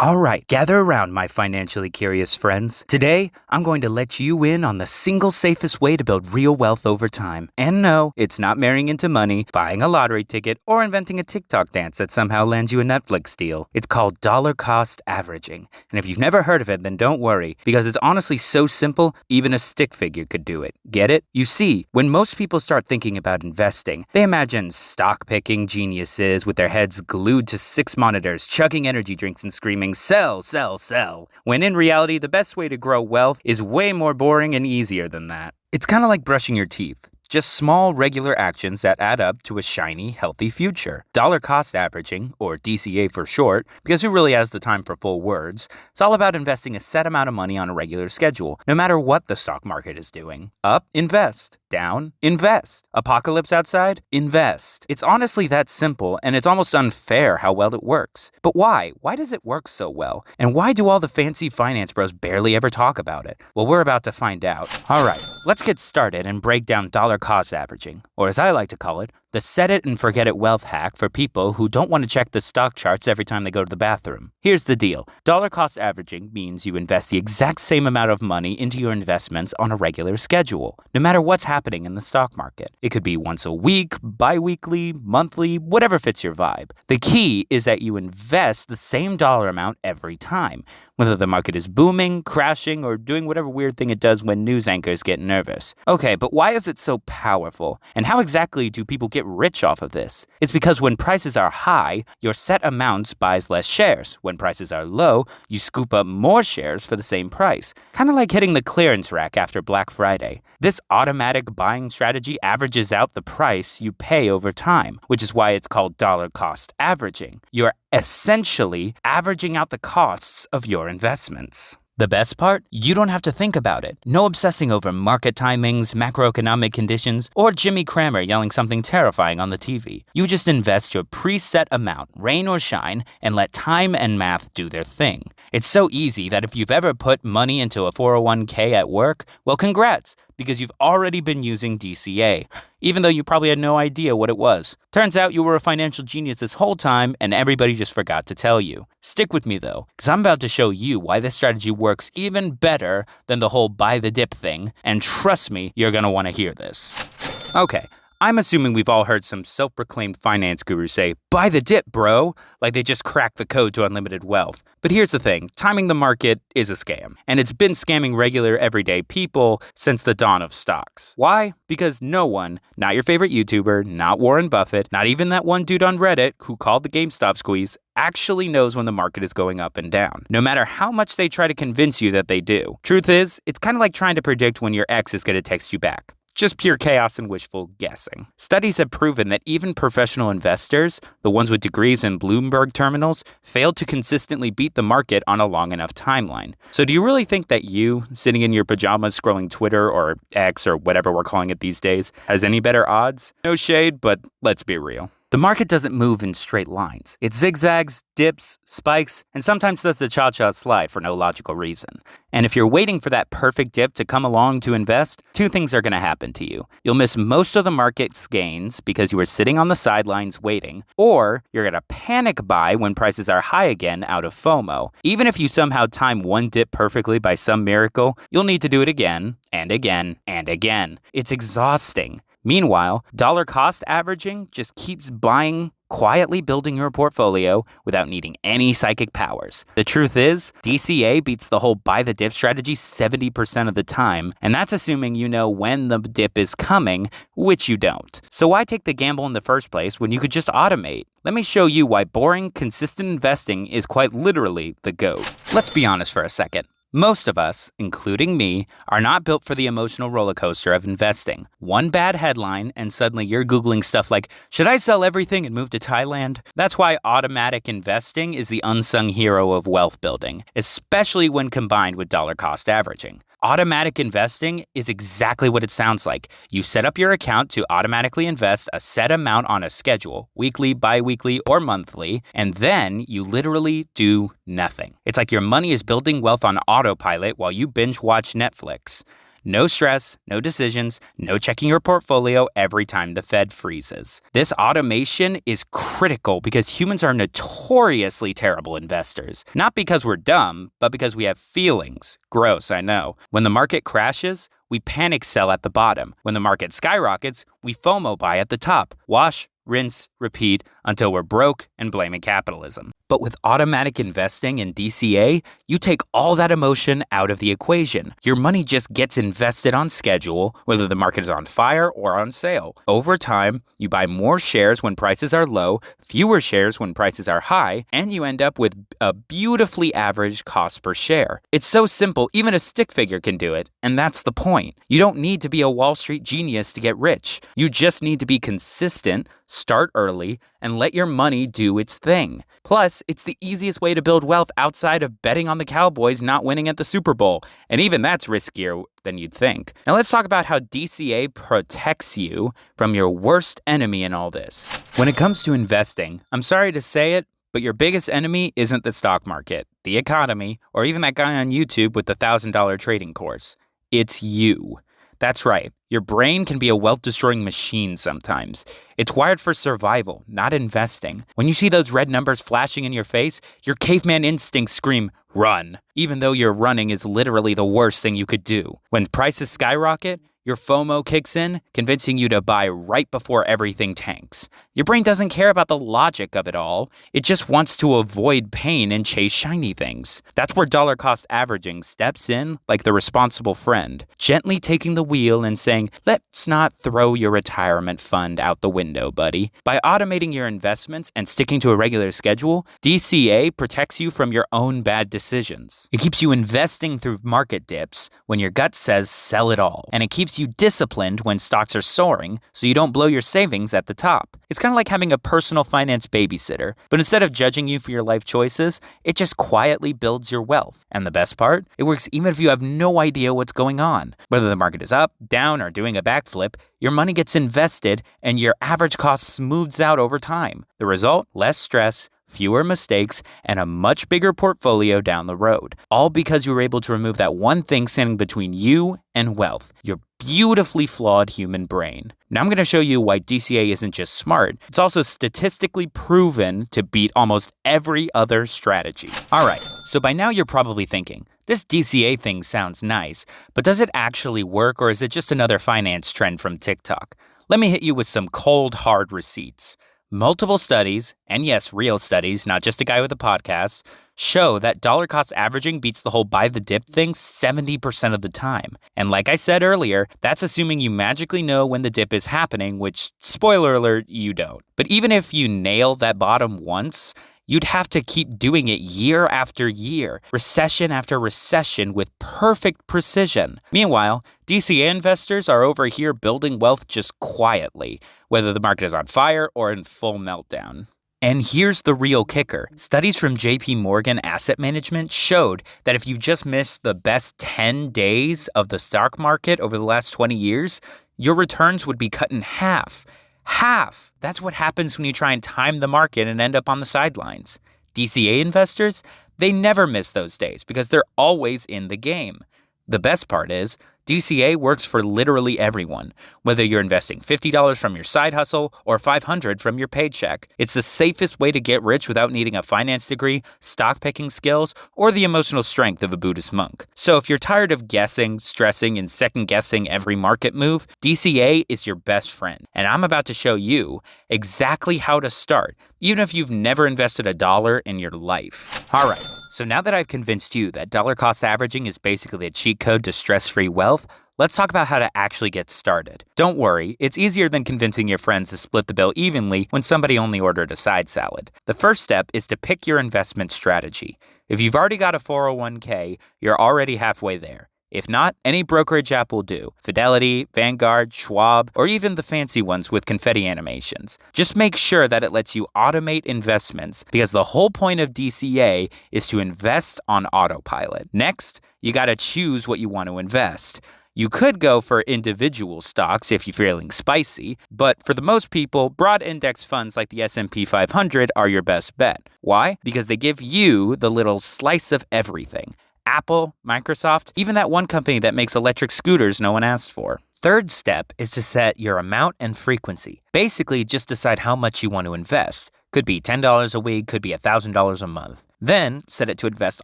All right, gather around, my financially curious friends. Today, I'm going to let you in on the single safest way to build real wealth over time. And no, it's not marrying into money, buying a lottery ticket, or inventing a TikTok dance that somehow lands you a Netflix deal. It's called dollar cost averaging. And if you've never heard of it, then don't worry, because it's honestly so simple, even a stick figure could do it. Get it? You see, when most people start thinking about investing, they imagine stock picking geniuses with their heads glued to 6 monitors, chugging energy drinks and screaming, sell, sell, sell. When in reality, the best way to grow wealth is way more boring and easier than that. It's kind of like brushing your teeth. Just small, regular actions that add up to a shiny, healthy future. Dollar cost averaging, or DCA for short, because who really has the time for full words? It's all about investing a set amount of money on a regular schedule, no matter what the stock market is doing. Up, invest. Down, invest. Apocalypse outside, invest. It's honestly that simple, and it's almost unfair how well it works. But why? Why does it work so well? And why do all the fancy finance bros barely ever talk about it? Well, we're about to find out. All right, let's get started and break down dollar cost averaging, or as I like to call it, the set it and forget it wealth hack for people who don't want to check the stock charts every time they go to the bathroom. Here's the deal. Dollar cost averaging means you invest the exact same amount of money into your investments on a regular schedule, no matter what's happening in the stock market. It could be once a week, bi-weekly, monthly, whatever fits your vibe. The key is that you invest the same dollar amount every time, whether the market is booming, crashing, or doing whatever weird thing it does when news anchors get nervous. Okay, but why is it so powerful? And how exactly do people get rich off of this? It's because when prices are high, your set amounts buys less shares. When prices are low, you scoop up more shares for the same price. Kind of like hitting the clearance rack after Black Friday. This automatic buying strategy averages out the price you pay over time, which is why it's called dollar cost averaging. You're essentially averaging out the costs of your investments. The best part? You don't have to think about it. No obsessing over market timings, macroeconomic conditions, or Jimmy Cramer yelling something terrifying on the TV. You just invest your preset amount, rain or shine, and let time and math do their thing. It's so easy that if you've ever put money into a 401k at work, well, congrats, because you've already been using DCA, even though you probably had no idea what it was. Turns out you were a financial genius this whole time, and everybody just forgot to tell you. Stick with me, though, because I'm about to show you why this strategy works even better than the whole buy the dip thing, and trust me, you're gonna want to hear this. Okay. I'm assuming we've all heard some self-proclaimed finance guru say, buy the dip, bro, like they just cracked the code to unlimited wealth. But here's the thing, timing the market is a scam, and it's been scamming regular everyday people since the dawn of stocks. Why? Because no one, not your favorite YouTuber, not Warren Buffett, not even that one dude on Reddit who called the GameStop squeeze, actually knows when the market is going up and down, no matter how much they try to convince you that they do. Truth is, it's kind of like trying to predict when your ex is going to text you back. Just pure chaos and wishful guessing. Studies have proven that even professional investors, the ones with degrees in Bloomberg terminals, failed to consistently beat the market on a long enough timeline. So do you really think that you, sitting in your pajamas scrolling Twitter or X or whatever we're calling it these days, has any better odds? No shade, but let's be real. The market doesn't move in straight lines. It zigzags, dips, spikes, and sometimes does a cha-cha slide for no logical reason. And if you're waiting for that perfect dip to come along to invest, 2 things are going to happen to you. You'll miss most of the market's gains because you were sitting on the sidelines waiting, or you're going to panic buy when prices are high again out of FOMO. Even if you somehow time one dip perfectly by some miracle, you'll need to do it again, and again, and again. It's exhausting. Meanwhile, dollar cost averaging just keeps buying, quietly building your portfolio without needing any psychic powers. The truth is, DCA beats the whole buy the dip strategy 70% of the time, and that's assuming you know when the dip is coming, which you don't. So why take the gamble in the first place when you could just automate? Let me show you why boring, consistent investing is quite literally the GOAT. Let's be honest for a second. Most of us, including me, are not built for the emotional roller coaster of investing. One bad headline and suddenly you're Googling stuff like, should I sell everything and move to Thailand? That's why automatic investing is the unsung hero of wealth building, especially when combined with dollar cost averaging. Automatic investing is exactly what it sounds like. You set up your account to automatically invest a set amount on a schedule, weekly, bi-weekly, or monthly, and then you literally do nothing. It's like your money is building wealth on autopilot while you binge watch Netflix. No stress, no decisions, no checking your portfolio every time the Fed freezes. This automation is critical because humans are notoriously terrible investors. Not because we're dumb, but because we have feelings. Gross, I know. When the market crashes, we panic sell at the bottom. When the market skyrockets, we FOMO buy at the top. Wash, rinse, repeat until we're broke and blaming capitalism. But with automatic investing in DCA, you take all that emotion out of the equation. Your money just gets invested on schedule, whether the market is on fire or on sale. Over time, you buy more shares when prices are low, fewer shares when prices are high, and you end up with a beautifully average cost per share. It's so simple, even a stick figure can do it, and that's the point. You don't need to be a Wall Street genius to get rich. You just need to be consistent, start early, and let your money do its thing. Plus, it's the easiest way to build wealth outside of betting on the Cowboys not winning at the Super Bowl. And even that's riskier than you'd think. Now let's talk about how DCA protects you from your worst enemy in all this. When it comes to investing, I'm sorry to say it, but your biggest enemy isn't the stock market, the economy, or even that guy on YouTube with the $1,000 trading course. It's you. That's right. Your brain can be a wealth-destroying machine sometimes. It's wired for survival, not investing. When you see those red numbers flashing in your face, your caveman instincts scream, run, even though your running is literally the worst thing you could do. When prices skyrocket, your FOMO kicks in, convincing you to buy right before everything tanks. Your brain doesn't care about the logic of it all. It just wants to avoid pain and chase shiny things. That's where dollar cost averaging steps in like the responsible friend, gently taking the wheel and saying, let's not throw your retirement fund out the window, buddy. By automating your investments and sticking to a regular schedule, DCA protects you from your own bad decisions. It keeps you investing through market dips when your gut says sell it all. And it keeps you disciplined when stocks are soaring so you don't blow your savings at the top. It's kind of like having a personal finance babysitter, but instead of judging you for your life choices, it just quietly builds your wealth. And the best part? It works even if you have no idea what's going on. Whether the market is up, down, or doing a backflip, your money gets invested and your average cost smooths out over time. The result? Less stress, fewer mistakes, and a much bigger portfolio down the road. All because you were able to remove that one thing standing between you and wealth, your beautifully flawed human brain. Now I'm going to show you why DCA isn't just smart, it's also statistically proven to beat almost every other strategy. All right, so by now you're probably thinking, this DCA thing sounds nice, but does it actually work or is it just another finance trend from TikTok? Let me hit you with some cold, hard receipts. Multiple studies, and yes, real studies, not just a guy with a podcast, show that dollar cost averaging beats the whole buy the dip thing 70% of the time. And like I said earlier, that's assuming you magically know when the dip is happening, which, spoiler alert, you don't. But even if you nail that bottom once, you'd have to keep doing it year after year, recession after recession with perfect precision. Meanwhile, DCA investors are over here building wealth just quietly, whether the market is on fire or in full meltdown. And here's the real kicker. Studies from JP Morgan Asset Management showed that if you just missed the best 10 days of the stock market over the last 20 years, your returns would be cut in half. Half! That's what happens when you try and time the market and end up on the sidelines. DCA investors, they never miss those days because they're always in the game. The best part is, DCA works for literally everyone, whether you're investing $50 from your side hustle or $500 from your paycheck. It's the safest way to get rich without needing a finance degree, stock picking skills, or the emotional strength of a Buddhist monk. So if you're tired of guessing, stressing, and second-guessing every market move, DCA is your best friend. And I'm about to show you exactly how to start, even if you've never invested $1 in your life. All right. So now that I've convinced you that dollar cost averaging is basically a cheat code to stress-free wealth, let's talk about how to actually get started. Don't worry, it's easier than convincing your friends to split the bill evenly when somebody only ordered a side salad. The first step is to pick your investment strategy. If you've already got a 401k, you're already halfway there. If not, any brokerage app will do. Fidelity, Vanguard, Schwab, or even the fancy ones with confetti animations. Just make sure that it lets you automate investments because the whole point of DCA is to invest on autopilot. Next, you gotta choose what you want to invest. You could go for individual stocks if you're feeling spicy, but for the most people, broad index funds like the S&P 500 are your best bet. Why? Because they give you the little slice of everything. Apple, Microsoft, even that one company that makes electric scooters no one asked for. Third step is to set your amount and frequency. Basically, just decide how much you want to invest. Could be $10 a week, could be $1,000 a month. Then set it to invest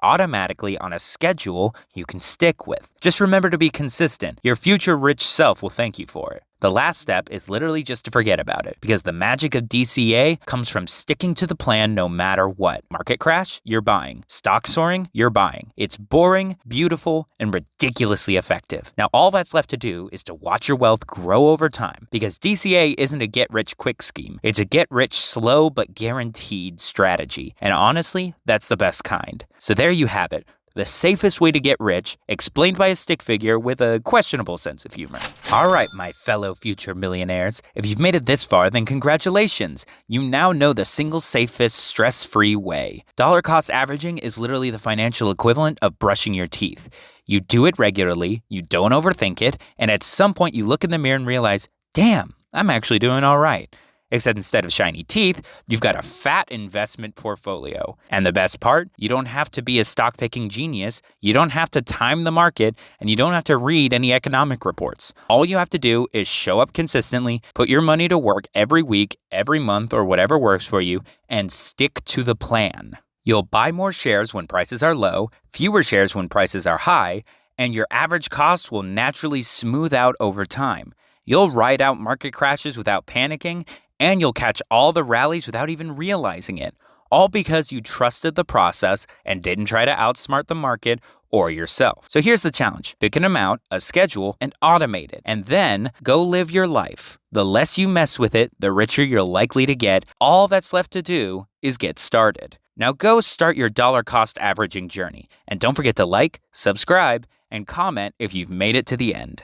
automatically on a schedule you can stick with. Just remember to be consistent. Your future rich self will thank you for it. The last step is literally just to forget about it, because the magic of DCA comes from sticking to the plan no matter what. Market crash? You're buying. Stock soaring? You're buying. It's boring, beautiful, and ridiculously effective. Now, all that's left to do is to watch your wealth grow over time, because DCA isn't a get-rich-quick scheme. It's a get-rich-slow but guaranteed strategy. And honestly, that's the best kind. So there you have it. The safest way to get rich, explained by a stick figure with a questionable sense of humor. All right, my fellow future millionaires, if you've made it this far, then congratulations. You now know the single safest, stress-free way. Dollar cost averaging is literally the financial equivalent of brushing your teeth. You do it regularly, you don't overthink it, and at some point you look in the mirror and realize, damn, I'm actually doing all right. Except instead of shiny teeth, you've got a fat investment portfolio. And the best part, you don't have to be a stock-picking genius, you don't have to time the market, and you don't have to read any economic reports. All you have to do is show up consistently, put your money to work every week, every month, or whatever works for you, and stick to the plan. You'll buy more shares when prices are low, fewer shares when prices are high, and your average cost will naturally smooth out over time. You'll ride out market crashes without panicking, and you'll catch all the rallies without even realizing it, all because you trusted the process and didn't try to outsmart the market or yourself. So here's the challenge. Pick an amount, a schedule, and automate it, and then go live your life. The less you mess with it, the richer you're likely to get. All that's left to do is get started. Now go start your dollar cost averaging journey, and don't forget to like, subscribe, and comment if you've made it to the end.